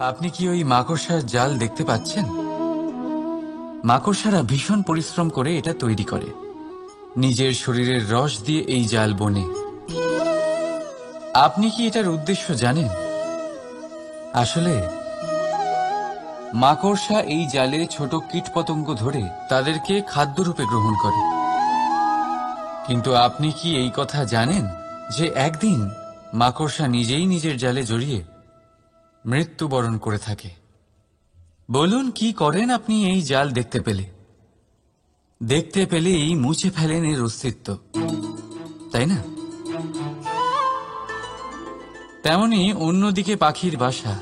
আপনি কি ওই মাকড়সার জাল দেখতে পাচ্ছেন? মাকড়সারা ভীষণ পরিশ্রম করে এটা তৈরি করে। নিজের শরীরের রস দিয়ে এই জাল বোনে। আপনি কি এটার উদ্দেশ্য জানেন? আসলে মাকড়সা এই জালে ছোট কীটপতঙ্গ ধরে তাদেরকে খাদ্যরূপে গ্রহণ করে। কিন্তু আপনি কি এই কথা জানেন যে একদিন মাকড়সা নিজেই নিজের জালে জড়িয়ে মৃত্যুবরণ করে থাকে? বলুন, কি করেন আপনি এই জাল দেখতে পেলে? দেখতে পেলেই মুছে ফেলেন এর অস্তিত্ব, তাই না? তেমনি অন্যদিকে পাখির বাসা।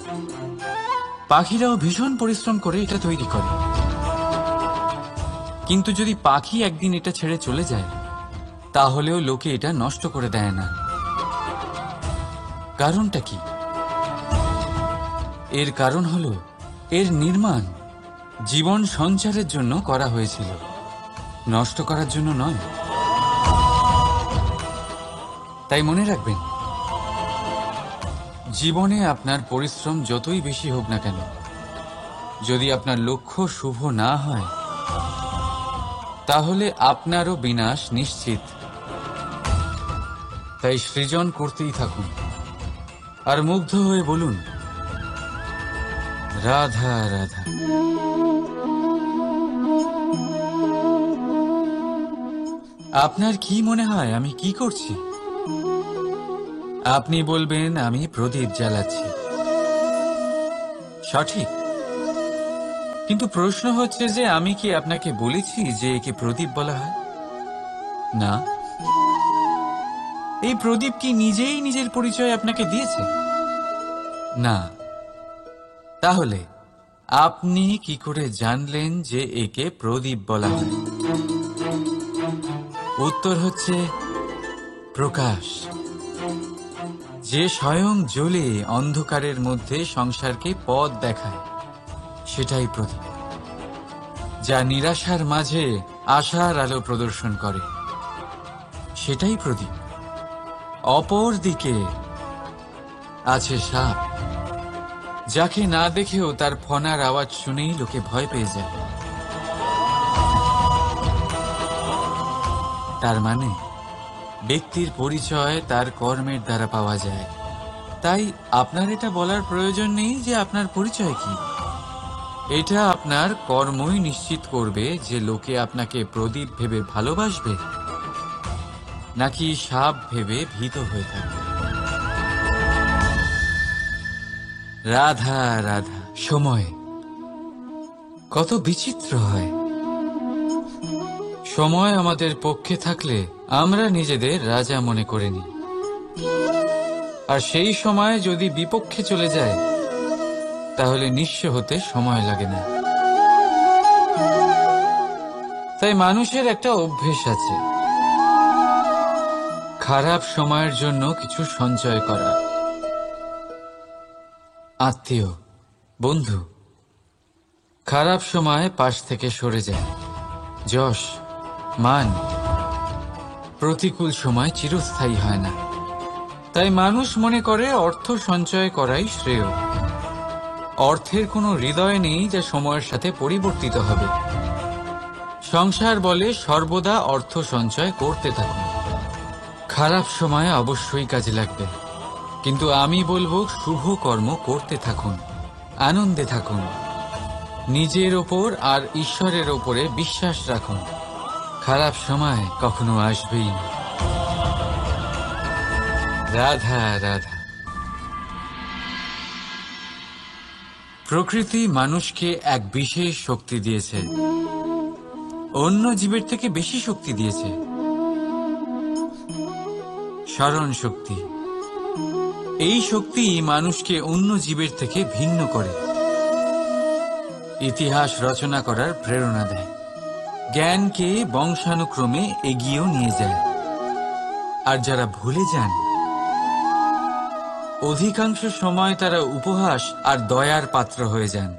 পাখিরাও ভীষণ পরিশ্রম করে এটা তৈরি করে। কিন্তু যদি পাখি একদিন এটা ছেড়ে চলে যায়, তাহলেও লোকে এটা নষ্ট করে দেয় না। কারণটা কি? এর কারণ হলো এর নির্মাণ জীবন সঞ্চারের জন্য করা হয়েছিল, নষ্ট করার জন্য নয়। তাই মনে রাখবেন, জীবনে আপনার পরিশ্রম যতই বেশি হোক না কেন, যদি আপনার লক্ষ্য শুভ না হয়, তাহলে আপনারও বিনাশ নিশ্চিত। তাই সৃজন করতেই থাকুন আর মুগ্ধ হয়ে বলুন, রাধা রাধা। আপনার কি মনে হয় আমি কি করছি? আপনি বলবেন আমি প্রদীপ জ্বালাচ্ছি। সঠিক। কিন্তু প্রশ্ন হচ্ছে যে আমি কি আপনাকে বলেছি যে একে প্রদীপ বলা হয়? না। এই প্রদীপ কি নিজেই নিজের পরিচয় আপনাকে দিয়েছে? না। তাহলে আপনি কি করে জানলেন যে একে প্রদীপ বলা হয়? উত্তর হচ্ছে প্রকাশ, যে স্বয়ং জ্বলে অন্ধকারের মধ্যে সংসারকে পথ দেখায়, সেটাই প্রদীপ। যা নিরাশার মাঝে আশার আলো প্রদর্শন করে, সেটাই প্রদীপ। অপর দিকে আছে সাপ, যাকে না দেখেও তার ফনার আওয়াজ শুনেই লোকে ভয় পেয়ে যায়। তার মানে ব্যক্তির পরিচয় তার কর্মের দ্বারা পাওয়া যায়। তাই আপনার এটা বলার প্রয়োজন নেই যে আপনার পরিচয় কি। এটা আপনার কর্মই নিশ্চিত করবে যে লোকে আপনাকে প্রদীপ ভেবে ভালোবাসবে নাকি সাপ ভেবে ভীত হয়ে থাকবে। রাধা রাধা। সময় কত বিচিত্র হয়। সময় আমাদের পক্ষে থাকলে আমরা নিজেদের রাজা মনে করে নিই, আর সেই সময় যদি বিপক্ষে চলে যায়, তাহলে নিঃস্ব হতে সময় লাগে না। তাই মানুষের একটা অভ্যেস আছে, খারাপ সময়ের জন্য কিছু সঞ্চয় করা। আত্মীয়, বন্ধু খারাপ সময় পাশ থেকে সরে যায়। যশ, মান প্রতিকূল সময় চিরস্থায়ী হয় না। তাই মানুষ মনে করে অর্থ সঞ্চয় করাই শ্রেয়। অর্থের কোনো হৃদয় নেই যা সময়ের সাথে পরিবর্তিত হবে। সংসার বলে সর্বদা অর্থ সঞ্চয় করতে থাকুন। খারাপ সময় অবশ্যই কাজে লাগবে, কিন্তু আমি বলবো শুভ কর্ম করতে থাকুন, আনন্দে থাকুন, নিজের ওপর আর ঈশ্বরের ওপরে বিশ্বাস রাখুন। খারাপ সময় কখনো আসবেই না। রাধা রাধা। প্রকৃতি মানুষকে এক বিশেষ শক্তি দিয়েছে, অন্য জীবের থেকে বেশি শক্তি দিয়েছে। স্মরণ শক্তি। এই শক্তি মানুষকে অন্য জীবের থেকে ভিন্ন করে, ইতিহাস রচনা করার প্রেরণা দেয়, জ্ঞানকে বংশানুক্রমে এগিয়েও নিয়ে যায়। আর যারা ভুলে যান, অধিকাংশ সময় তারা উপহাস আর দয়ার পাত্র হয়ে যান।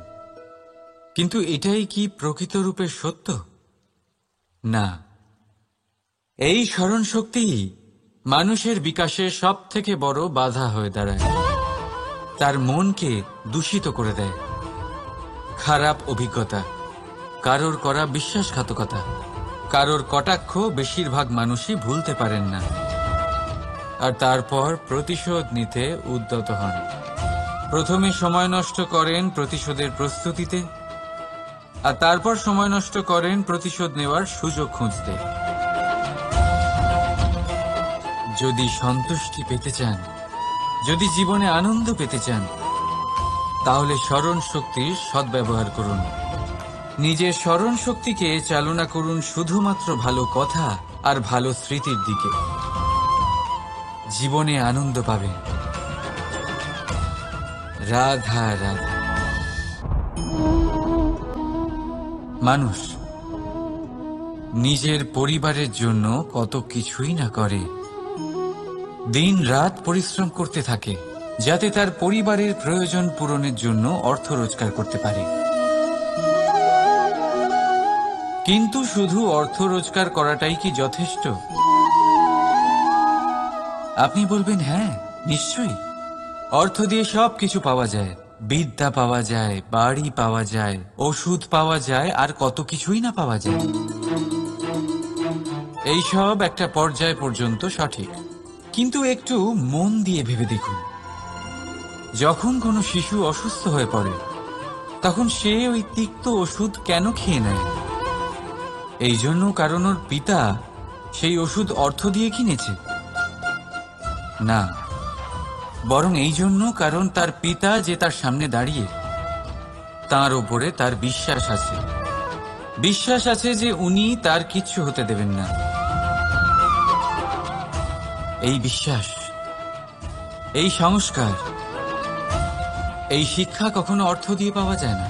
কিন্তু এটাই কি প্রকৃত রূপে সত্য? না। এই স্মরণ শক্তি মানুষের বিকাশের সব থেকে বড় বাধা হয়ে দাঁড়ায়। তার মনকে দূষিত করে দেয়। খারাপ অভিজ্ঞতা, কারোর করা বিশ্বাসঘাতকতা, কারোর কটাক্ষ বেশিরভাগ মানুষই ভুলতে পারেন না, আর তারপর প্রতিশোধ নিতে উদ্যত হন। প্রথমে সময় নষ্ট করেন প্রতিশোধের প্রস্তুতিতে, আর তারপর সময় নষ্ট করেন প্রতিশোধ নেওয়ার সুযোগ খুঁজতে। যদি সন্তুষ্টি পেতে চান, যদি জীবনে আনন্দ পেতে চান, তাহলে স্মরণ শক্তির সদ্ব্যবহার করুন। নিজের স্মরণ শক্তিকে চালনা করুন শুধুমাত্র ভালো কথা আর ভালো স্মৃতির দিকে। জীবনে আনন্দ পাবেন। রাধা রাধা। মানুষ নিজের পরিবারের জন্য কত কিছুই না করে, দিন রাত পরিশ্রম করতে থাকে যাতে তার পরিবারের প্রয়োজন পূরণের জন্য অর্থ রোজগার করতে পারে। কিন্তু শুধু অর্থ রোজগার করাটাই কি যথেষ্ট? আপনি বলবেন, হ্যাঁ নিশ্চয়ই, অর্থ দিয়ে সব কিছু পাওয়া যায়, বিদ্যা পাওয়া যায়, বাড়ি পাওয়া যায়, ওষুধ পাওয়া যায়, আর কত কিছুই না পাওয়া যায়। এই সব একটা পর্যায় পর্যন্ত সঠিক, কিন্তু একটু মন দিয়ে ভেবে দেখুন, যখন কোনো শিশু অসুস্থ হয়ে পড়ে তখন সে ওই তিক্ত ওষুধ কেন খেয়ে নেয়? এই জন্য কারণ ওর পিতা সেই ওষুধ অর্থ দিয়ে কিনেছে? না, বরং এই জন্য কারণ তার পিতা যে তার সামনে দাঁড়িয়ে, তার ওপরে তার বিশ্বাস আছে। বিশ্বাস আছে যে উনি তার কিচ্ছু হতে দেবেন না। এই বিশ্বাস, এই সংস্কার, এই শিক্ষা কখনো অর্থ দিয়ে পাওয়া যায় না।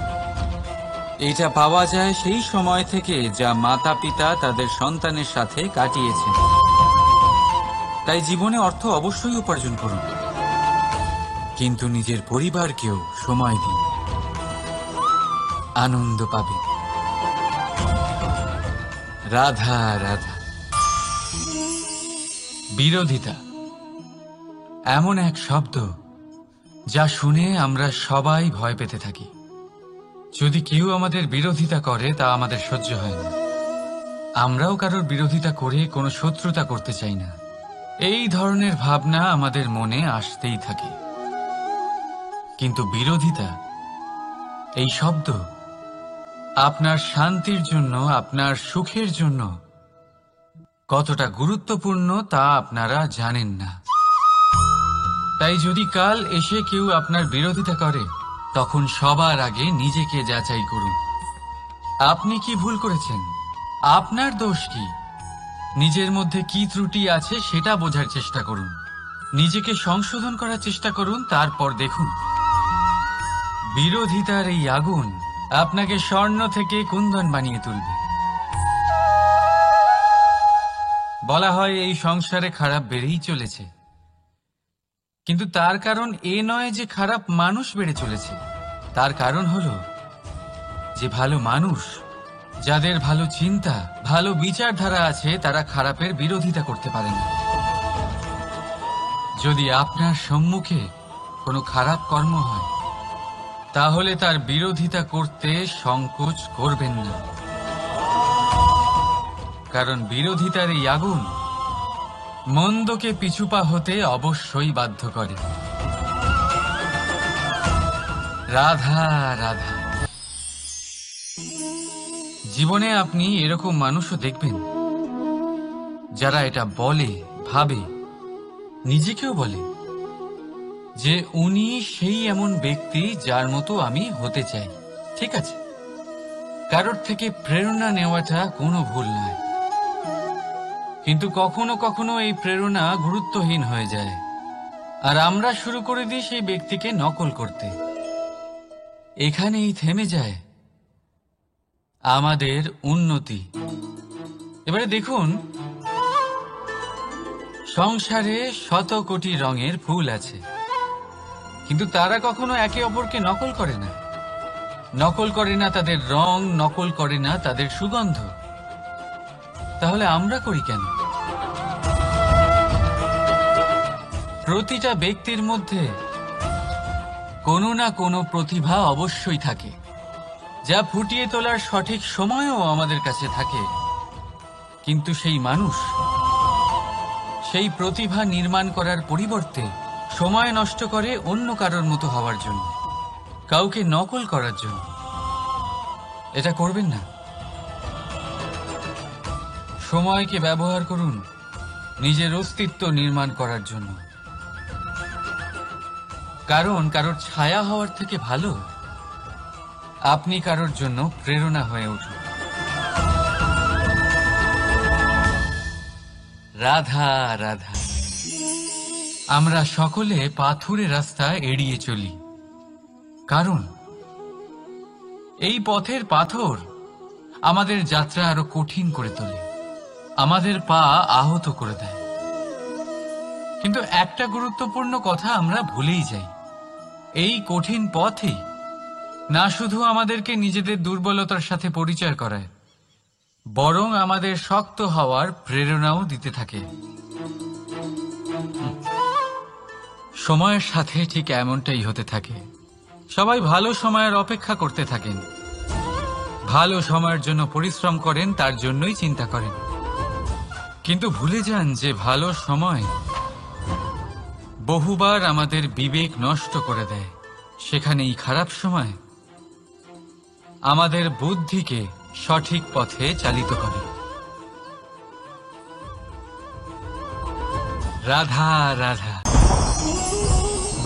এটা পাওয়া যায় সেই সময় থেকে যা মাতা পিতা তাদের সন্তানের সাথে কাটিয়েছেন। তাই জীবনে অর্থ অবশ্যই উপার্জন করুন, কিন্তু নিজের পরিবারকেও সময় দিন, আনন্দ পাবে। রাধা রাধা। বিরোধিতা এমন এক শব্দ যা শুনে আমরা সবাই ভয় পেতে থাকি। যদি কেউ আমাদের বিরোধিতা করে তা আমাদের সহ্য হয় না। আমরাও কারোর বিরোধিতা করে কোনো শত্রুতা করতে চাই না। এই ধরনের ভাবনা আমাদের মনে আসতেই থাকে। কিন্তু বিরোধিতা, এই শব্দ আপনার শান্তির জন্য, আপনার সুখের জন্য কতটা গুরুত্বপূর্ণ তা আপনারা জানেন না। তাই যদি কাল এসে কেউ আপনার বিরোধিতা করে, তখন সবার আগে নিজেকে যাচাই করুন। আপনি কি ভুল করেছেন? আপনার দোষ কি? নিজের মধ্যে কি ত্রুটি আছে সেটা বোঝার চেষ্টা করুন, নিজেকে সংশোধন করার চেষ্টা করুন, তারপর দেখুন বিরোধিতার এই আগুন আপনাকে স্বর্ণ থেকে কুন্দন বানিয়ে তুলবে। বলা হয় এই সংসারে খারাপ বেড়েই চলেছে, কিন্তু তার কারণ এ নয় যে খারাপ মানুষ বেড়ে চলেছে। তার কারণ হলো যে ভালো মানুষ, যাদের ভালো চিন্তা, ভালো বিচারধারা আছে, তারা খারাপের বিরোধিতা করতে পারে না। যদি আপনার সম্মুখে কোনো খারাপ কর্ম হয়, তাহলে তার বিরোধিতা করতে সংকোচ করবেন না, কারণ বিরোধিতার এই আগুন মন্দকে পিছুপা হতে অবশ্যই বাধ্য করে। রাধা রাধা। জীবনে আপনি এরকম মানুষও দেখবেন যারা এটা বলে, ভাবে, নিজেকেও বলে যে উনি সেই এমন ব্যক্তি যার মতো আমি হতে চাই। ঠিক আছে, কারোর থেকে প্রেরণা নেওয়াটা কোনো ভুল নয়, কিন্তু কখনো কখনো এই প্রেরণা গুরুত্বহীন হয়ে যায়, আর আমরা শুরু করে দিই সেই ব্যক্তিকে নকল করতে। এখানেই থেমে যায় আমাদের উন্নতি। এবারে দেখুন, সংসারে শত কোটি রঙের ফুল আছে, কিন্তু তারা কখনো একে অপরকে নকল করে না। নকল করে না তাদের রং, নকল করে না তাদের সুগন্ধ। তাহলে আমরা করি কেন? প্রতিটা ব্যক্তির মধ্যে কোনো না কোনো প্রতিভা অবশ্যই থাকে, যা ফুটিয়ে তোলার সঠিক সময়ও আমাদের কাছে থাকে, কিন্তু সেই মানুষ সেই প্রতিভা নির্মাণ করার পরিবর্তে সময় নষ্ট করে অন্য কারোর মতো হওয়ার জন্য, কাউকে নকল করার জন্য। এটা করবেন না। সময়কে ব্যবহার করুন নিজের অস্তিত্ব নির্মাণ করার জন্য, কারণ কারোর ছায়া হওয়ার থেকে ভালো আপনি কারোর জন্য প্রেরণা হয়ে উঠুন। রাধা রাধা। আমরা সকলে পাথুরে রাস্তা এড়িয়ে চলি, কারণ এই পথের পাথর আমাদের যাত্রা আরো কঠিন করে তোলে, আমাদের পা আহত করে দেয়। কিন্তু একটা গুরুত্বপূর্ণ কথা আমরা ভুলেই যাই, এই কঠিন পথই না শুধু আমাদেরকে নিজেদের দুর্বলতার সাথে পরিচয় করায়, বরং আমাদের শক্ত হওয়ার প্রেরণাও দিতে থাকে। সময়ের সাথে ঠিক এমনটাই হতে থাকে। সবাই ভালো সময়ের অপেক্ষা করতে থাকেন, ভালো সময়ের জন্য পরিশ্রম করেন, তার জন্যই চিন্তা করেন, কিন্তু ভুলে যান যে ভালো সময় বহুবার আমাদের বিবেক নষ্ট করে দেয়। সেখানেই খারাপ সময় আমাদের বুদ্ধিকে সঠিক পথে চালিত করে। রাধা রাধা।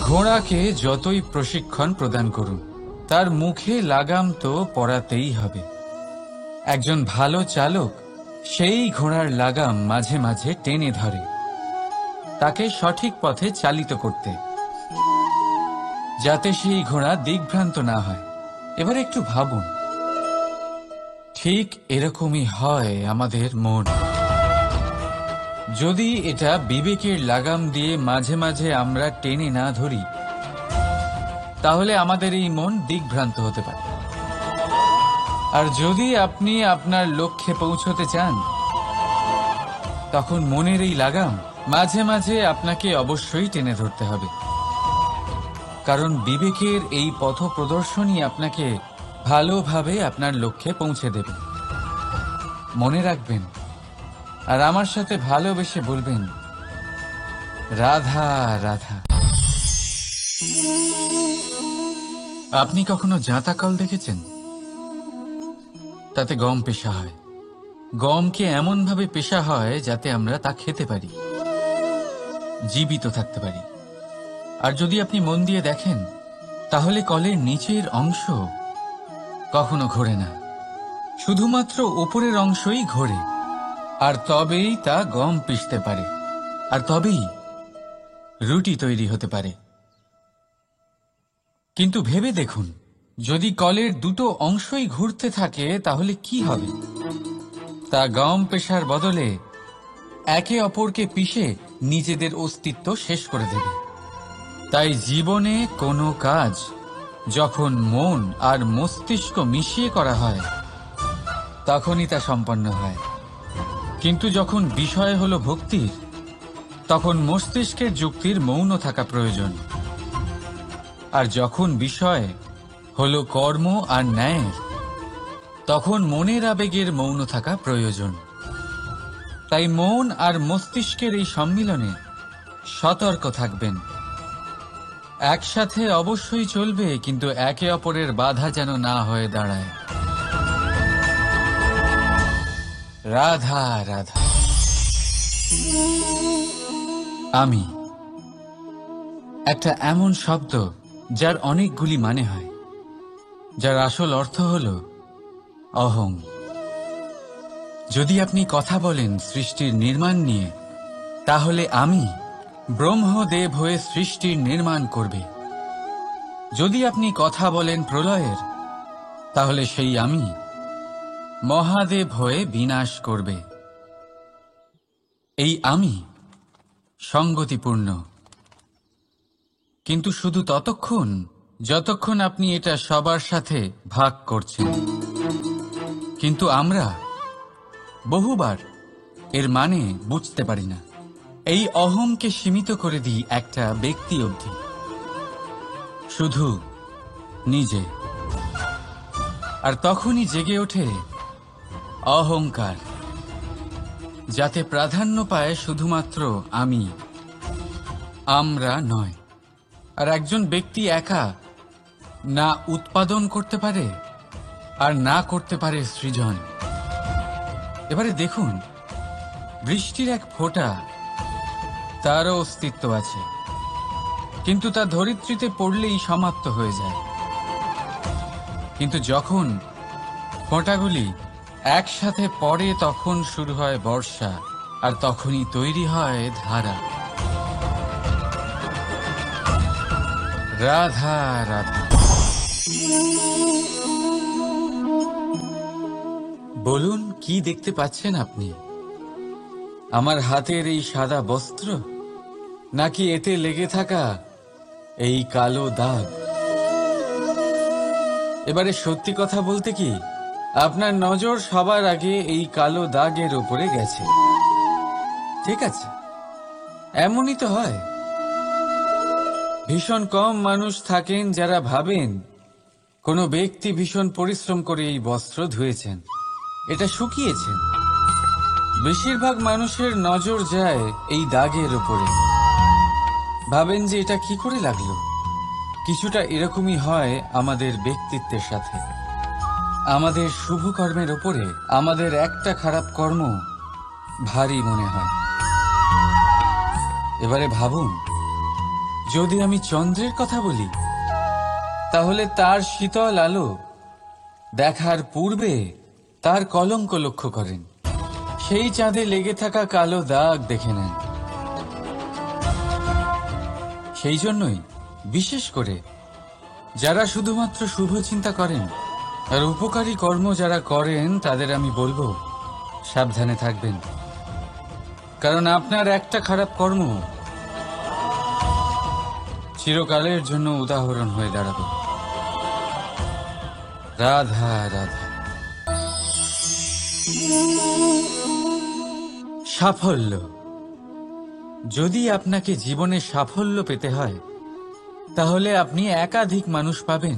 ঘোড়াকে যতই প্রশিক্ষণ প্রদান করুন, তার মুখে লাগাম তো পরাতেই হবে। একজন ভালো চালক সেই ঘোড়ার লাগাম মাঝে মাঝে টেনে ধরে, তাকে সঠিক পথে চালিত করতে, যাতে সেই ঘোড়া দিগ্ভ্রান্ত না হয়। এবার একটু ভাবুন, ঠিক এরকমই হয় আমাদের মন। যদি এটা বিবেকের লাগাম দিয়ে মাঝে মাঝে আমরা টেনে না ধরি, তাহলে আমাদের এই মন দিগ্ভ্রান্ত হতে পারে। আর যদি আপনি আপনার লক্ষ্যে পৌঁছতে চান, তখন মনের এই লাগাম মাঝে মাঝে আপনাকে অবশ্যই টেনে ধরতে হবে, কারণ বিবেকের এই পথ প্রদর্শনই আপনাকে ভালোভাবে আপনার লক্ষ্যে পৌঁছে দেবে। মনে রাখবেন, আর আমার সাথে ভালোবেসে বলবেন, রাধা রাধা। আপনি কখনো জাঁতা কল দেখেছেন? তাতে গম পেশা হয়। গমকে এমন ভাবে পেশা হয় যাতে আমরা তা খেতে পারি, জীবিত থাকতে পারি। আর যদি আপনি মন দিয়ে দেখেন, তাহলে কলের নিচের অংশ কখনো ঘোরে না, শুধুমাত্র উপরের অংশই ঘোরে। আর তবেই তা গম পিষতে পারে, আর তবেই রুটি তৈরি হতে পারে। কিন্তু ভেবে দেখুন, যদি কলের দুটো অংশই ঘুরতে থাকে, তাহলে কি হবে? তা গম পেশার বদলে একে অপরকে পিষে নিজেদের অস্তিত্ব শেষ করে দেবে। তাই জীবনে কোনো কাজ যখন মন আর মস্তিষ্ক মিশিয়ে করা হয়, তখনই তা সম্পন্ন হয়। কিন্তু যখন বিষয় হলো ভক্তির, তখন মস্তিষ্কের যুক্তির মৌন থাকা প্রয়োজন। আর যখন বিষয় হলো কর্ম আর ন্যায়ের, তখন মনের আবেগের মৌন থাকা প্রয়োজন। তাই মন আর মস্তিষ্কের এই সম্মিলনে সতর্ক থাকবেন। একসাথে অবশ্যই চলবে, কিন্তু একে অপরের বাধা যেন না হয়ে দাঁড়ায়। রাধা রাধা। আমি একটা এমন শব্দ যার অনেকগুলি মানে হয়, যার আসল অর্থ হল অহং। যদি আপনি কথা বলেন সৃষ্টির নির্মাণ নিয়ে, তাহলে আমি ব্রহ্মদেব হয়ে সৃষ্টির নির্মাণ করবে। যদি আপনি কথা বলেন প্রলয়ের, তাহলে সেই আমি মহাদেব হয়ে বিনাশ করবে। এই আমি সঙ্গতিপূর্ণ, কিন্তু শুধু ততক্ষণ যতক্ষণ আপনি এটা সবার সাথে ভাগ করছেন। কিন্তু আমরা বহুবার এর মানে বুঝতে পারি না। এই অহংকে সীমিত করে দিই একটা ব্যক্তি অবধি। শুধু নিজে। আর তখনই জেগে ওঠে অহংকার, যাতে প্রাধান্য পায় শুধুমাত্র আমি, আমরা নয়। আর একজন ব্যক্তি একা না উৎপাদন করতে পারে আর না করতে পারে সৃজন। এবারে দেখুন, বৃষ্টির এক ফোঁটা, তারও অস্তিত্ব আছে, কিন্তু তা ধরিত্রীতে পড়লেই সমাপ্ত হয়ে যায়। কিন্তু যখন ফোঁটাগুলি একসাথে পড়ে তখন শুরু হয় বর্ষা, আর তখনই তৈরি হয় ধারা। রাধা রাধা। বলুন, কি দেখতে পাচ্ছেন আপনি? আমার হাতের এই সাদা বস্ত্র, নাকি এতে লেগে থাকা এই কালো দাগ? এবারে সত্যি কথা বলতে কি, আপনার নজর সবার আগে এই কালো দাগের উপরে গেছে। ঠিক আছে, এমনই তো হয়। ভীষণ কম মানুষ থাকেন যারা ভাবেন কোনো ব্যক্তি ভীষণ পরিশ্রম করে এই বস্ত্র ধুয়েছেন, এটা শুকিয়েছেন। বেশিরভাগ মানুষের নজর যায় এই দাগের উপরে, ভাবেন যে এটা কি করে লাগলো। কিছুটা এরকমই হয় আমাদের ব্যক্তিত্বের সাথে। আমাদের শুভ কর্মের উপরে আমাদের একটা খারাপ কর্ম ভারী মনে হয়। এবারে ভাবুন, যদি আমি চন্দ্রের কথা বলি, তাহলে তার শীতল আলো দেখার পূর্বে তার কলঙ্ক লক্ষ্য করেন, সেই চাঁদে লেগে থাকা কালো দাগ দেখে নেন। সেই জন্যই বিশেষ করে যারা শুধুমাত্র শুভ চিন্তা করেন আর উপকারী কর্ম যারা করেন, তাদের আমি বলবো সাবধানে থাকবেন, কারণ আপনার একটা খারাপ কর্ম চিরকালের জন্য উদাহরণ হয়ে দাঁড়াবে। রাধা রাধা। সাফল্য। যদি আপনাকে জীবনে সাফল্য পেতে হয়, তাহলে আপনি একাধিক মানুষ পাবেন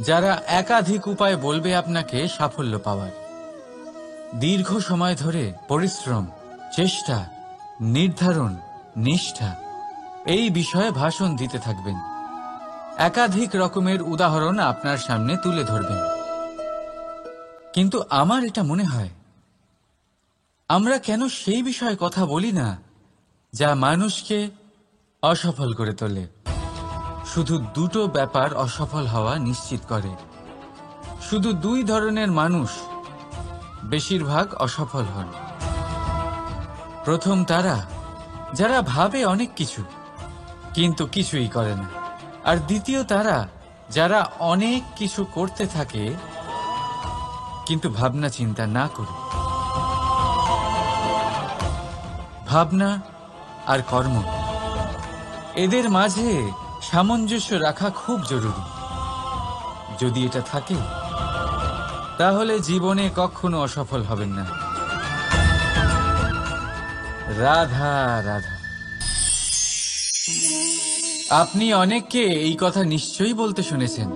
যারা একাধিক উপায় বলবে আপনাকে সাফল্য পাওয়ার। দীর্ঘ সময় ধরে পরিশ্রম, চেষ্টা, নির্ধারণ, নিষ্ঠা এই বিষয়ে ভাষণ দিতে থাকবেন। একাধিক রকমের উদাহরণ আপনার সামনে তুলে ধরবেন। কিন্তু আমার এটা মনে হয়, আমরা কেন সেই বিষয়ে কথা বলি না যা মানুষকে অসফল করে তোলে? শুধু দুটো ব্যাপার অসফল হওয়া নিশ্চিত করে। শুধু দুই ধরনের মানুষ বেশিরভাগ অসফল হন। প্রথম তারা যারা ভাবে অনেক কিছু কিন্তু কিছুই করে না, আর দ্বিতীয় তারা যারা অনেক কিছু করতে থাকে কিন্তু ভাবনা চিন্তা না করে। ভাবনা আর কর্ম, এদের মাঝে সামঞ্জস্য রাখা খুব জরুরি। যদি এটা থাকে, তাহলে জীবনে কখনো অসফল হবেন না। রাধা রাধা। আপনি অনেককে এই কথা নিশ্চয়ই বলতে শুনেছেন,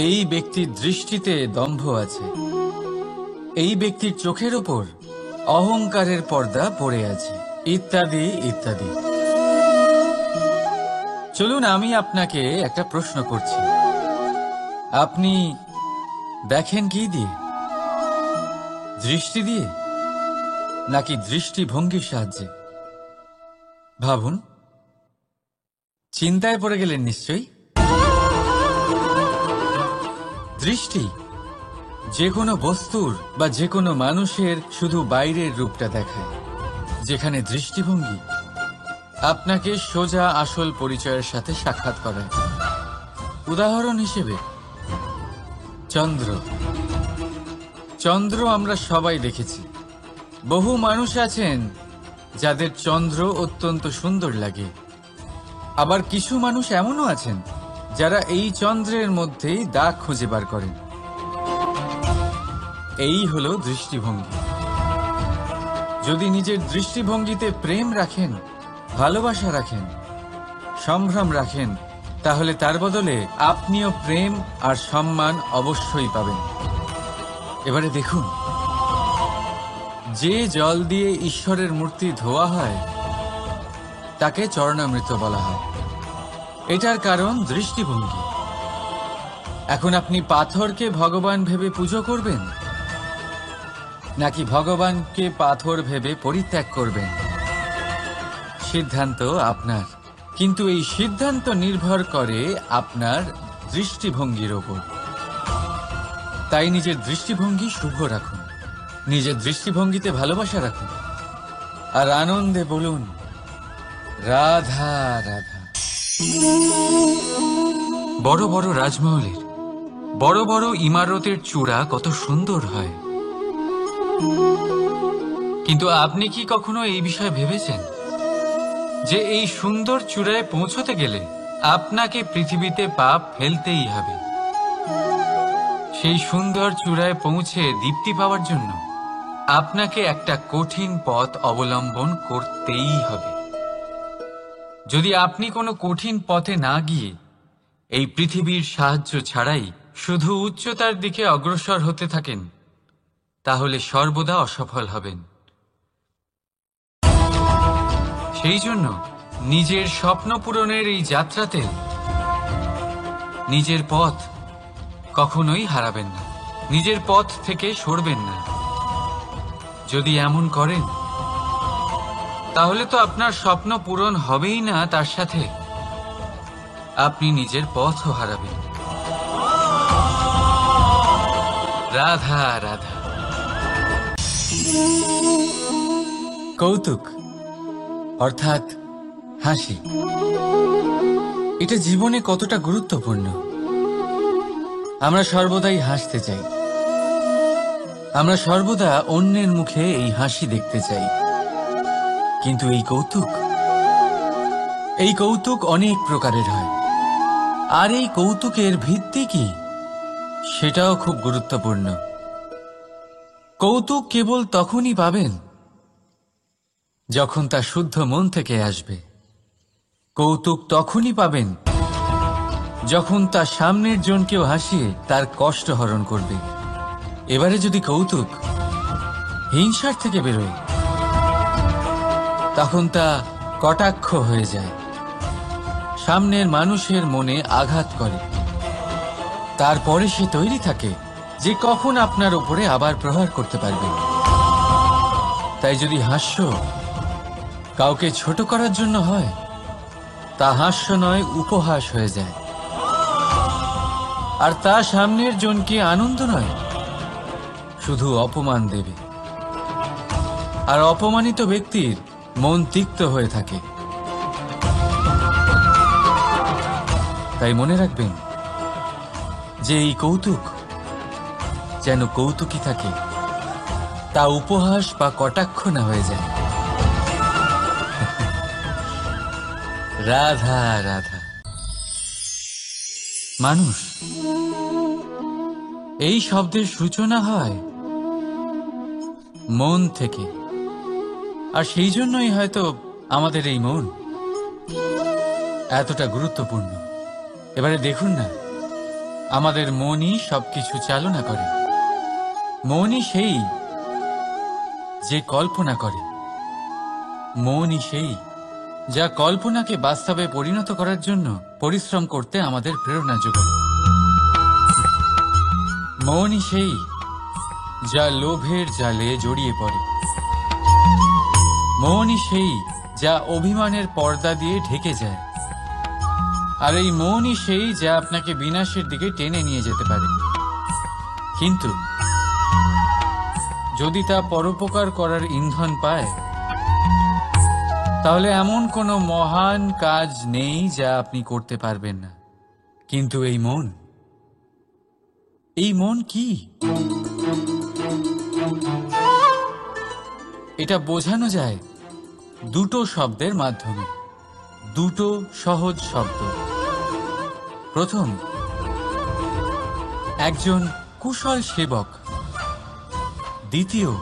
এই ব্যক্তির দৃষ্টিতে দম্ভ আছে, এই ব্যক্তির চোখের ওপর অহংকারের পর্দা পড়ে আছে, ইত্যাদি ইত্যাদি। চলুন, আমি আপনাকে একটা প্রশ্ন করছি। আপনি দেখেন কি দিয়ে? দৃষ্টি দিয়ে নাকি দৃষ্টিভঙ্গির সাহায্যে? ভাবুন। চিন্তায় পড়ে গেলেন নিশ্চয়ই। দৃষ্টি যে কোনো বস্তুর বা যে কোনো মানুষের শুধু বাইরের রূপটা দেখায়, যেখানে দৃষ্টিভঙ্গি আপনাকে সোজা আসল পরিচয়ের সাথে সাক্ষাৎ করায়। উদাহরণ হিসেবে চন্দ্র। চন্দ্র আমরা সবাই দেখেছি। বহু মানুষ আছেন যাদের চন্দ্র অত্যন্ত সুন্দর লাগে, আবার কিছু মানুষ এমনও আছেন যারা এই চন্দ্রের মধ্যেই দাগ খুঁজে বার করেন। এই হলো দৃষ্টিভঙ্গি। যদি নিজের দৃষ্টিভঙ্গিতে প্রেম রাখেন, ভালোবাসা রাখেন, সম্ভ্রম রাখেন, তাহলে তার বদলে আপনিও প্রেম আর সম্মান অবশ্যই পাবেন। এবারে দেখুন, যে জল দিয়ে ঈশ্বরের মূর্তি ধোয়া হয় তাকে চরণামৃত বলা হয়। এটার কারণ দৃষ্টিভঙ্গি। এখন আপনি পাথরকে ভগবান ভেবে পুজো করবেন, নাকি ভগবানকে পাথর ভেবে পরিত্যাগ করবেন? সিদ্ধান্ত আপনার, কিন্তু এই সিদ্ধান্ত নির্ভর করে আপনার দৃষ্টিভঙ্গির ওপর। তাই নিজের দৃষ্টিভঙ্গি শুভ রাখুন, নিজের দৃষ্টিভঙ্গিতে ভালোবাসা রাখুন, আর আনন্দে বলুন রাধা রাধা। বড় বড় রাজমহলের বড় বড় ইমারতের চূড়া কত সুন্দর হয়, কিন্তু আপনি কি কখনো এই বিষয়ে ভেবেছেন যে এই সুন্দর চূড়ায় পৌঁছতে গেলে আপনাকে পৃথিবীতে পা ফেলতেই হবে? সেই সুন্দর চূড়ায় পৌঁছে দীপ্তি পাওয়ার জন্য আপনাকে একটা কঠিন পথ অবলম্বন করতেই হবে। যদি আপনি কোনো কঠিন পথে না গিয়ে এই পৃথিবীর সাহায্য ছাড়াই শুধু উচ্চতার দিকে অগ্রসর হতে থাকেন, তাহলে সর্বদা অসফল হবেন। সেই জন্য নিজের স্বপ্ন পূরণের এই যাত্রাতে নিজের পথ কখনোই হারাবেন না, নিজের পথ থেকে সরবেন না। যদি এমন করেন তাহলে তো আপনার স্বপ্ন পূরণ হবেই না, তার সাথে আপনি নিজের পথও হারাবেন। রাধা রাধা। কৌতুক অর্থাৎ হাসি, এটা জীবনে কতটা গুরুত্বপূর্ণ। আমরা সর্বদাই হাসতে চাই, আমরা সর্বদা অন্যের মুখে এই হাসি দেখতে চাই। কিন্তু এই কৌতুক অনেক প্রকারের হয়, আর এই কৌতুকের ভিত্তি কি সেটাও খুব গুরুত্বপূর্ণ। কৌতুক কেবল তখনই পাবেন যখন তা শুদ্ধ মন থেকে আসবে। কৌতুক তখনই পাবেন যখন তা সামনের জনকেও হাসিয়ে তার কষ্ট হরণ করবে। এবারে যদি কৌতুক হিংসার থেকে বেরোয়, তখন তা কটাক্ষ হয়ে যায়, সামনের মানুষের মনে আঘাত করে। তারপরে সে তৈরি থাকে যে কখন আপনার উপরে আবার প্রহার করতে পারবে। তাই যদি হাস্য কাউকে ছোট করার জন্য হয়, তা হাস্য নয়, উপহাস হয়ে যায়। আর তা সামনের জনকে আনন্দ নয়, শুধু অপমান দেবে। আর অপমানিত ব্যক্তির মন তিক্ত হয়ে থাকে। তাই মনে রাখবেন যে এই কৌতুক যেন কৌতুকই থাকে, তা উপহাস বা কটাক্ষ না হয়ে যায়। রাধা রাধা। মানুষ এই শব্দের সূচনা হয় মন থেকে, আর সেই জন্যই হয়তো আমাদের এই মন এতটা গুরুত্বপূর্ণ। এবারে দেখুন না, আমাদের মনই সবকিছু চালনা করে। মনই সেই যে কল্পনা করে, মনই সেই যা কল্পনাকে বাস্তবে পরিণত করার জন্য পরিশ্রম করতে আমাদের প্রেরণা যোগায়। মনই সেই যা লোভের জালে জড়িয়ে পড়ে। মনই সেই যা অভিমানের পর্দা দিয়ে ঢেকে যায়। আর এই মনই সেই যা আপনাকে বিনাশের দিকে টেনে নিয়ে যেতে পারে। কিন্তু যদি তা পরোপকার করার ইন্ধন পায়, তাহলে এমন কোনো মহান কাজ নেই যা আপনি করতে পারবেন না। কিন্তু এই মন কি? এটা বোঝানো যায় দুটো শব্দের মাধ্যমে, দুটো সহজ শব্দ। প্রথম, একজন কুশল সেবক। দ্বিতীয়,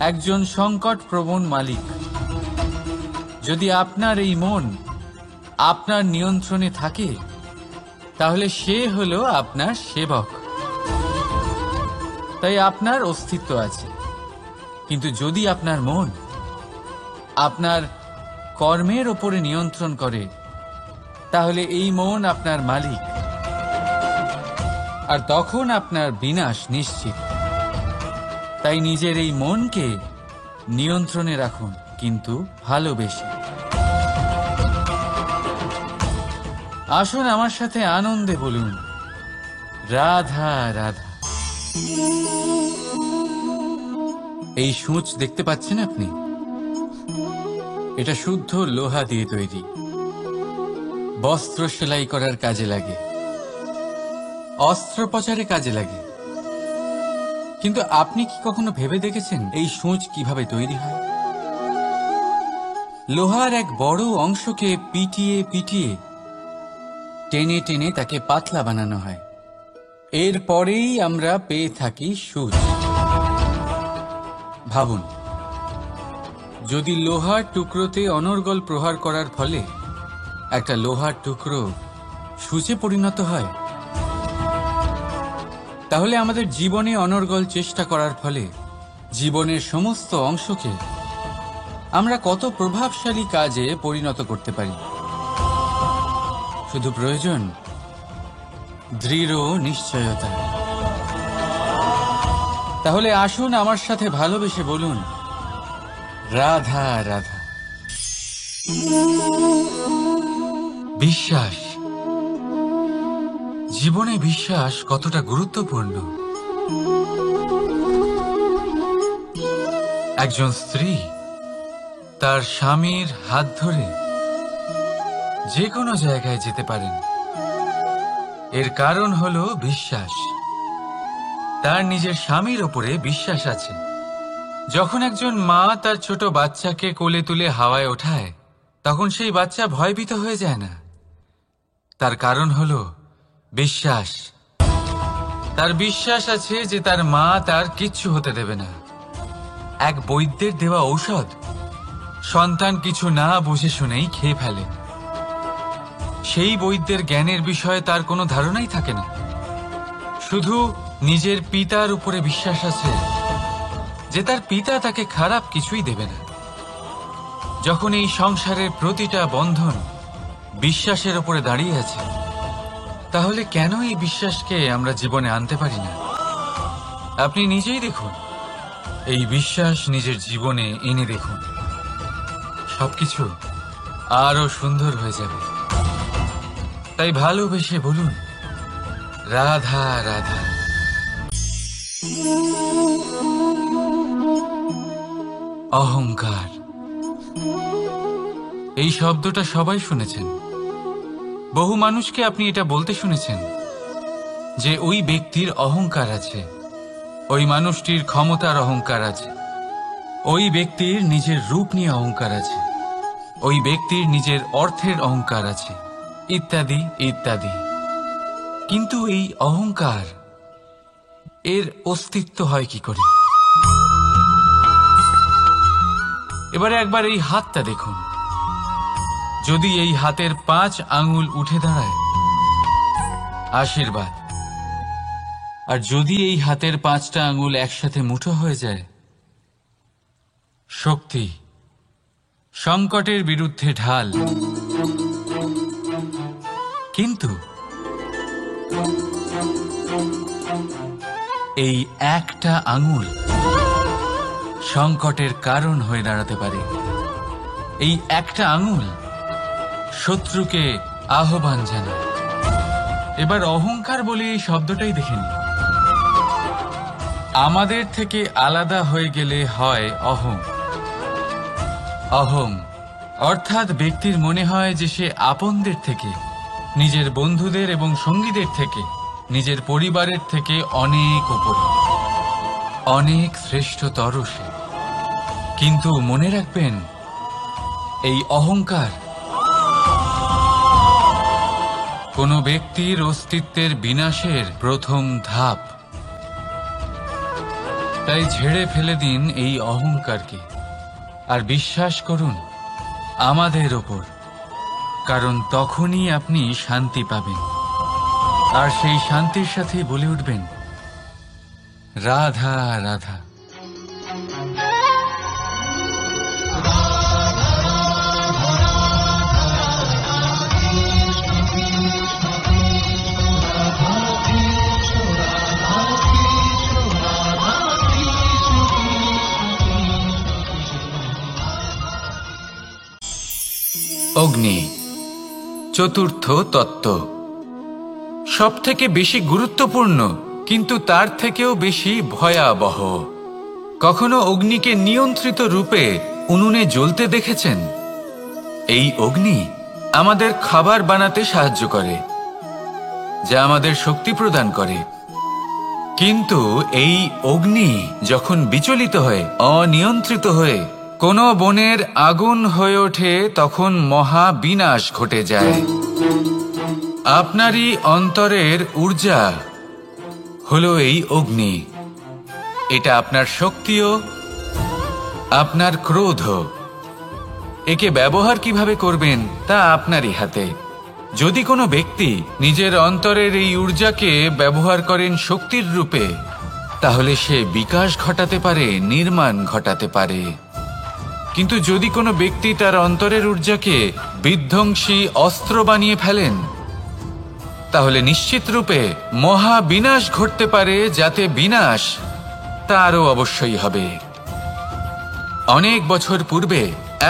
একজন সংকটপ্রবণ মালিক। যদি আপনার এই মন আপনার নিয়ন্ত্রণে থাকে তাহলে সে হলো আপনার সেবক। তাই আপনার অস্তিত্ব আছে। কিন্তু যদি আপনার মন আপনার কর্মের ওপরে নিয়ন্ত্রণ করে তাহলে এই মন আপনার মালিক, আর তখন আপনার বিনাশ নিশ্চিত। তাই নিজের এই মনকে নিয়ন্ত্রণে রাখুন, কিন্তু ভালোবেসে। আসুন আমার সাথে আনন্দে বলুন, রাধা রাধা। এই সূঁচ দেখতে পাচ্ছেন আপনি? এটা শুদ্ধ লোহা দিয়ে তৈরি, বস্ত্র সেলাই করার কাজে লাগে, অস্ত্রোপচারে কাজে লাগে। কিন্তু আপনি কি কখনো ভেবে দেখেছেন এই সূঁচ কিভাবে তৈরি হয়? লোহার এক বড় অংশকে পিটিয়ে পিটিয়ে টেনে টেনে তাকে পাতলা বানানো হয়। এরপরেই আমরা পেয়ে থাকি সূঁচ। ভাবুন, যদি লোহার টুকরোতে অনর্গল প্রহার করার ফলে একটা লোহার টুকরো সূঁচে পরিণত হয়, তাহলে আমাদের জীবনে অনর্গল চেষ্টা করার ফলে জীবনের সমস্ত অংশকে আমরা কত প্রভাবশালী কাজে পরিণত করতে পারি। শুধু প্রয়োজন দৃঢ় নিশ্চয়তা। তাহলে আসুন আমার সাথে ভালোবেসে বলুন, রাধা রাধা। বিশ্বাস, জীবনে বিশ্বাস কতটা গুরুত্বপূর্ণ। একজন স্ত্রী তার স্বামীর হাত ধরে যে কোনো জায়গায় যেতে পারেন, এর কারণ হলো বিশ্বাস। তার নিজের স্বামীর ওপরে বিশ্বাস আছে। যখন একজন মা তার ছোট বাচ্চাকে কোলে তুলে হাওয়ায় ওঠায়, তখন সেই বাচ্চা ভয়ভীত হয়ে যায় না। তার কারণ হলো বিশ্বাস। তার বিশ্বাস আছে যে তার মা তার কিচ্ছু হতে দেবে না। এক বৈদ্যের দেওয়া ঔষধ সন্তান কিছু না বুঝে শুনেই খেয়ে ফেলে। সেই বৈদ্যের জ্ঞানের বিষয়ে তার কোনো ধারণাই থাকে না। শুধু নিজের পিতার উপরে বিশ্বাস আছে যে তার পিতা তাকে খারাপ কিছুই দেবে না। যখন এই সংসারের প্রতিটা বন্ধন বিশ্বাসের উপরে দাঁড়িয়ে আছে, তাহলে কেন এই বিশ্বাসকে আমরা জীবনে আনতে পারি না? আপনি নিজেই দেখুন, এই বিশ্বাস নিজের জীবনে এনে দেখুন, সবকিছু আরো সুন্দর হয়ে যাবে। তাই ভালোবেসে বলুন, রাধা রাধা। অহংকার, এই শব্দটা সবাই শুনেছেন। বহু মানুষকে আপনি এটা বলতে শুনেছেন যে ওই ব্যক্তির অহংকার আছে, ওই মানুষটির ক্ষমতার অহংকার আছে, ওই ব্যক্তির নিজের রূপ নিয়ে অহংকার আছে, ওই ব্যক্তির নিজের অর্থের অহংকার আছে, ইত্যাদি ইত্যাদি। কিন্তু এই অহংকার, এর অস্তিত্ব হয় কি করে? এবারে একবার এই হাতটা দেখুন। যদি এই হাতের 5 আঙ্গুল উঠে দাঁড়ায়, আশীর্বাদ। আর যদি এই হাতের 5টা আঙ্গুল একসাথে মুঠো হয়ে যায়, শক্তি, সংকটের বিরুদ্ধে ঢাল। কিন্তু এই একটা আঙ্গুল সংকটের কারণ হয়ে দাঁড়াতে পারে। এই একটা আঙ্গুল শত্রুকে আহ্বান জানায়। এবার অহংকার বলে এই শব্দটাই দেখে নিন। আমাদের থেকে আলাদা হয়ে গেলে হয় অহং। অহং অর্থাৎ ব্যক্তির মনে হয় যে সে আপনদের থেকে, নিজের বন্ধুদের এবং সঙ্গীদের থেকে, নিজের পরিবারের থেকে অনেক উপরে, অনেক শ্রেষ্ঠতর সে। কিন্তু মনে রাখবেন, এই অহংকার কোনো ব্যক্তির অস্তিত্বের বিনাশের প্রথম ধাপ। তাই ঝেড়ে ফেলে দিন এই অহংকারকে, আর বিশ্বাস করুন আমাদের ওপর, কারণ তখনই আপনি শান্তি পাবেন, আর সেই শান্তির সাথে বলে উঠবেন, রাধা রাধা। অগ্নি চতুর্থ তত্ত্ব, সব থেকে বেশি গুরুত্বপূর্ণ কিন্তু তার থেকেও বেশি ভয়াবহ। কখনো অগ্নিকে নিয়ন্ত্রিত রূপে উনুনে জ্বলতে দেখেছেন? এই অগ্নি আমাদের খাবার বানাতে সাহায্য করে, যা আমাদের শক্তি প্রদান করে। কিন্তু এই অগ্নি যখন বিচলিত হয়ে, অনিয়ন্ত্রিত হয়ে কোনো বনের আগুন হয়ে ওঠে, তখন মহা বিনাশ ঘটে যায়। আপনারই অন্তরের ঊর্জা হলো এই অগ্নি। এটা আপনার শক্তিও, আপনার ক্রোধ। একে ব্যবহার কিভাবে করবেন তা আপনারই হাতে। যদি কোনো ব্যক্তি নিজের অন্তরের এই ঊর্জাকে ব্যবহার করেন শক্তির রূপে, তাহলে সে বিকাশ ঘটাতে পারে, নির্মাণ ঘটাতে পারে। কিন্তু যদি কোনো ব্যক্তি তার অন্তরের ঊর্জাকে বিধ্বংসী অস্ত্র বানিয়ে ফেলেন, তাহলে নিশ্চিত রূপে মহা বিনাশ ঘটতে পারে, যাতে বিনাশ তারও অবশ্যই হবে। অনেক বছর পূর্বে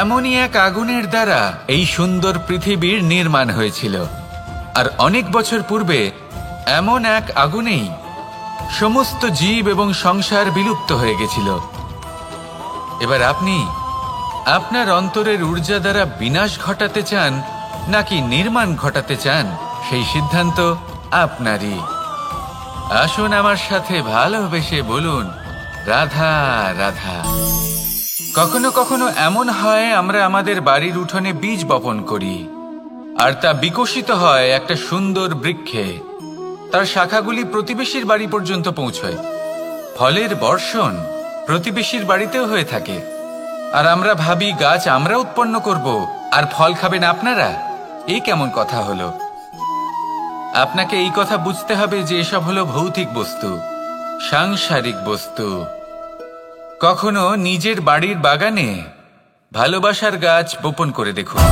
এমনই এক আগুনের দ্বারা এই সুন্দর পৃথিবীর নির্মাণ হয়েছিল, আর অনেক বছর পূর্বে এমন এক আগুনেই সমস্ত জীব এবং সংসার বিলুপ্ত হয়ে গেছিল। এবার আপনি আপনার অন্তরের ঊর্জা দ্বারা বিনাশ ঘটাতে চান নাকি নির্মাণ ঘটাতে চান, সেই সিদ্ধান্ত আপনারই। আসুন আমার সাথে ভালোবেসে বলুন, রাধা রাধা। কখনো কখনো এমন হয়, আমরা আমাদের বাড়ির উঠোনে বীজ বপন করি, আর তা বিকশিত হয় একটা সুন্দর বৃক্ষে। তার শাখাগুলি প্রতিবেশীর বাড়ি পর্যন্ত পৌঁছয়। ফলের বর্ষণ প্রতিবেশীর বাড়িতেও হয়ে থাকে, আর আমরা ভাবি গাছ আমরা উৎপন্ন করব আর ফল খাবেন আপনারা। এই কেমন কথা হলো? আপনাকে এই কথা বুঝতে হবে যে এসব হলো ভৌতিক বস্তু, সাংসারিক বস্তু। কখনো নিজের বাড়ির বাগানে ভালোবাসার গাছ বপন করে দেখুন।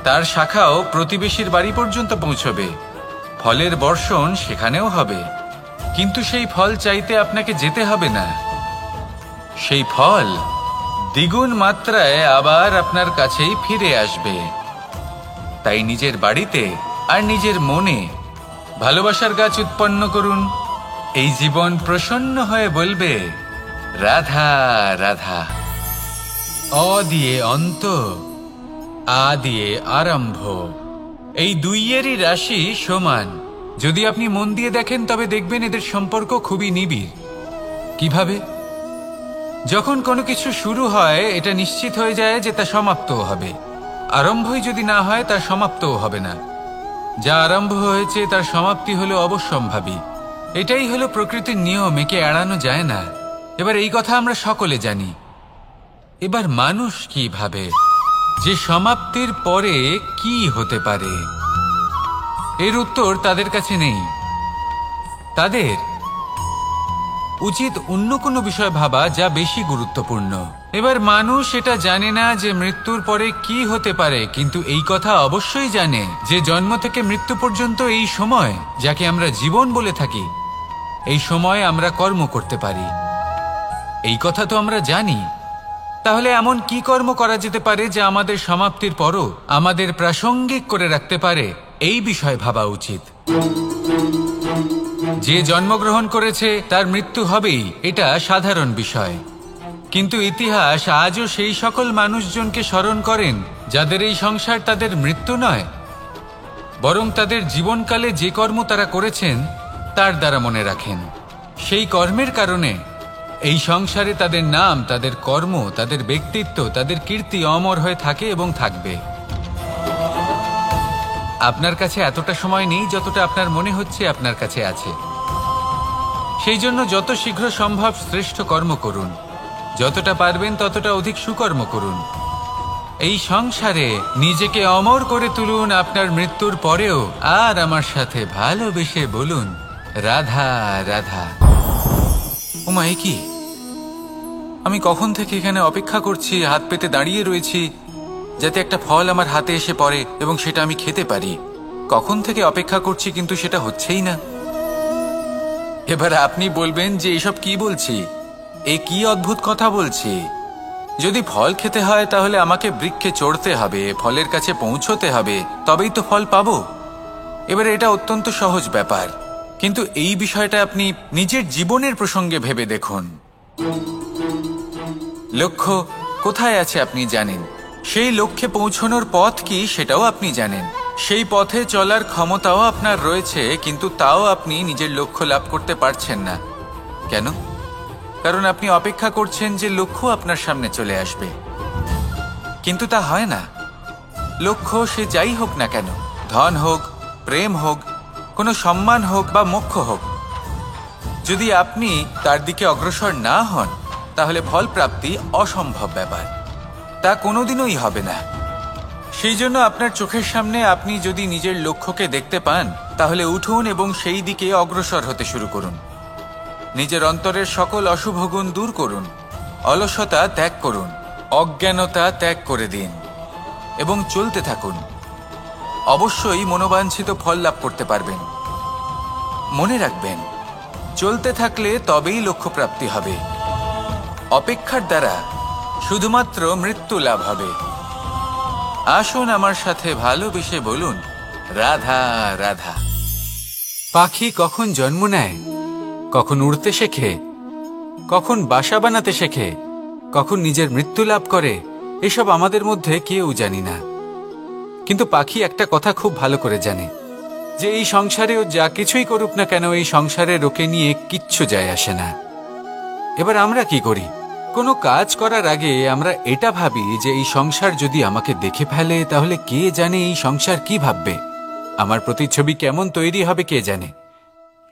তার শাখাও প্রতিবেশীর বাড়ি পর্যন্ত পৌঁছবে, ফলের বর্ষণ সেখানেও হবে। কিন্তু সেই ফল চাইতে আপনাকে যেতে হবে না, সেই ফল দ্বিগুণ মাত্রায় আবার আপনার কাছেই ফিরে আসবে। তাই নিজের বাড়িতে আর নিজের মনে ভালোবাসার গাছ উৎপন্ন করুন। এই জীবন প্রসন্ন হয়ে বলবে, রাধা রাধা। অ দিয়ে অন্ত, আ দিয়ে আরম্ভ, এই দুইয়েরই রাশি সমান। যদি আপনি মন দিয়ে দেখেন তবে দেখবেন এদের সম্পর্ক খুবই নিবিড়। কিভাবে? যখন কোনো কিছু শুরু হয়, এটা নিশ্চিত হয়ে যায় যে তা সমাপ্তও হবে। আরম্ভই যদি না হয়, তার সমাপ্তও হবে না। যা আরম্ভ হয়েছে তার সমাপ্তি হলো অবশ্যম্ভাবী। এটাই হলো প্রকৃতির নিয়ম, একে এড়ানো যায় না। এবার এই কথা আমরা সকলে জানি। এবার মানুষ কি ভাবে যে সমাপ্তির পরে কি হতে পারে, এর উত্তর তাদের কাছে নেই। তাদের উচিত অন্য কোনো বিষয় ভাবা যা বেশি গুরুত্বপূর্ণ। এবার মানুষ এটা জানে না যে মৃত্যুর পরে কি হতে পারে, কিন্তু এই কথা অবশ্যই জানে যে জন্ম থেকে মৃত্যু পর্যন্ত এই সময়, যাকে আমরা জীবন বলে থাকি, এই সময় আমরা কর্ম করতে পারি। এই কথা তো আমরা জানি। তাহলে এমন কি কর্ম করা যেতে পারে যা আমাদের সমাপ্তির পরও আমাদের প্রাসঙ্গিক করে রাখতে পারে, এই বিষয়ে ভাবা উচিত। যে জন্মগ্রহণ করেছে তার মৃত্যু হবেই, এটা সাধারণ বিষয়। কিন্তু ইতিহাস আজও সেই সকল মানুষজনকে স্মরণ করেন যাদের এই সংসার তাদের মৃত্যু নয়, বরং তাদের জীবনকালে যে কর্ম তারা করেছেন তার দ্বারা মনে রাখেন। সেই কর্মের কারণে এই সংসারে তাদের নাম, তাদের কর্ম, তাদের ব্যক্তিত্ব, তাদের কীর্তি অমর হয়ে থাকে এবং থাকবে। আপনার কাছে এতটা সময় নেই যতটা আপনার মনে হচ্ছে আপনার কাছে আছে। সেই জন্য যত শীঘ্র সম্ভব শ্রেষ্ঠ কর্ম করুন, যতটা পারবেন ততটা অধিক সুকর্ম করুন। এই সংসারে নিজেকে অমর করে তুলুন আপনার মৃত্যুর পরেও, আর আমার সাথে ভালোবেসে বলুন রাধা রাধা। ওমা, এ কি? আমি কখন থেকে এখানে অপেক্ষা করছি, হাত পেতে দাঁড়িয়ে রয়েছি যাতে একটা ফল আমার হাতে এসে পড়ে এবং সেটা আমি খেতে পারি। কখন থেকে অপেক্ষা করছি, কিন্তু সেটা হচ্ছেই না। এবার আপনি বলবেন যে এসব কি বলছি, এ কি অদ্ভুত কথা বলছি। যদি ফল খেতে হয় তাহলে আমাকে বৃক্ষে চড়তে হবে, ফলের কাছে পৌঁছতে হবে, তবেই তো ফল পাবো। এবারে এটা অত্যন্ত সহজ ব্যাপার, কিন্তু এই বিষয়টা আপনি নিজের জীবনের প্রসঙ্গে ভেবে দেখুন। লক্ষ্য কোথায় আছে আপনি জানেন, সেই লক্ষ্যে পৌঁছানোর পথ কি সেটাও আপনি জানেন, সেই পথে চলার ক্ষমতাও আপনার রয়েছে, কিন্তু তাও আপনি নিজের লক্ষ্য লাভ করতে পারছেন না। কেন? কারণ আপনি অপেক্ষা করছেন যে লক্ষ্য আপনার সামনে চলে আসবে, কিন্তু তা হয় না। লক্ষ্য সে যাই হোক না কেন, ধন হোক, প্রেম হোক, কোনো সম্মান হোক বা মোক্ষ হোক, যদি আপনি তার দিকে অগ্রসর না হন তাহলে ফল প্রাপ্তি অসম্ভব ব্যাপার, তা কোনোদিনই হবে না। সেই জন্য আপনার চোখের সামনে আপনি যদি নিজের লক্ষ্যকে দেখতে পান তাহলে উঠুন এবং সেই দিকে অগ্রসর হতে শুরু করুন। নিজের অন্তরের সকল অশুভ গুণ দূর করুন, অলসতা ত্যাগ করুন, অজ্ঞানতা ত্যাগ করে দিন এবং চলতে থাকুন। অবশ্যই মনোবাঞ্ছিত ফল লাভ করতে পারবেন। মনে রাখবেন, চলতে থাকলে তবেই লক্ষ্য প্রাপ্তি হবে। অপেক্ষার দ্বারা শুধুমাত্র মৃত্যু লাভ হবে। আসুন আমার সাথে ভালোবেসে বলুন রাধা রাধা। পাখি কখন জন্ম নেয়, কখন উড়তে শেখে, কখন বাসা বানাতে শেখে, কখন নিজের মৃত্যু লাভ করে, এসব আমাদের মধ্যে কেউ জানি না। কিন্তু পাখি একটা কথা খুব ভালো করে জানে, যে এই সংসারেও যা কিছুই করুক না কেন, এই সংসারের ওকে নিয়ে কিচ্ছু যায় আসে না। এবার আমরা কি করি? কোনো কাজ করার আগে আমরা এটা ভাবি যে এই সংসার যদি আমাকে দেখে ফেলে তাহলে কে জানে এই সংসার কি ভাববে, আমার প্রতিচ্ছবি কেমন তৈরি হবে কে জানে,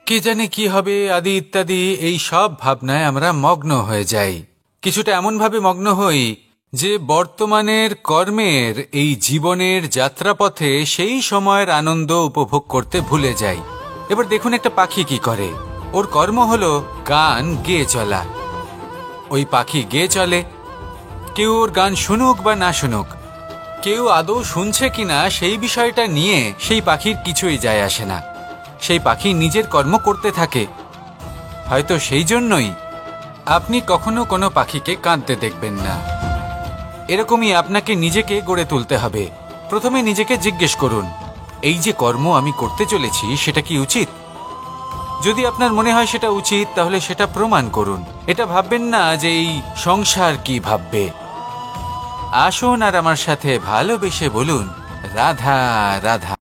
কে জানে কি হবে আদি ইত্যাদি। এই সব ভাবনায় আমরা মগ্ন হয়ে যাই। কিছুটা এমন ভাবে মগ্ন হই যে বর্তমানের কর্মের এই জীবনের যাত্রাপথে সেই সময়ের আনন্দ উপভোগ করতে ভুলে যাই। এবার দেখুন একটা পাখি কি করে, ওর কর্ম হলো গান গেয়ে চলা। ওই পাখি গেয়ে চলে, কেউ ওর গান শুনুক বা না শুনুক, কেউ আদৌ শুনছে কিনা সেই বিষয়টা নিয়ে সেই পাখির কিছুই যায় আসে না। সেই পাখি নিজের কর্ম করতে থাকে। হয়তো সেই জন্যই আপনি কখনো কোনো পাখিকে কাঁদতে দেখবেন না। এরকমই আপনাকে নিজেকে গড়ে তুলতে হবে। প্রথমে নিজেকে জিজ্ঞেস করুন, এই যে কর্ম আমি করতে চলেছি সেটা কি উচিত? যদি আপনার মনে হয় সেটা উচিত তাহলে সেটা প্রমাণ করুন। এটা ভাববেন না যে এই সংসার কি ভাববে। আসুন আর আমার সাথে ভালোবেসে বলুন রাধা রাধা।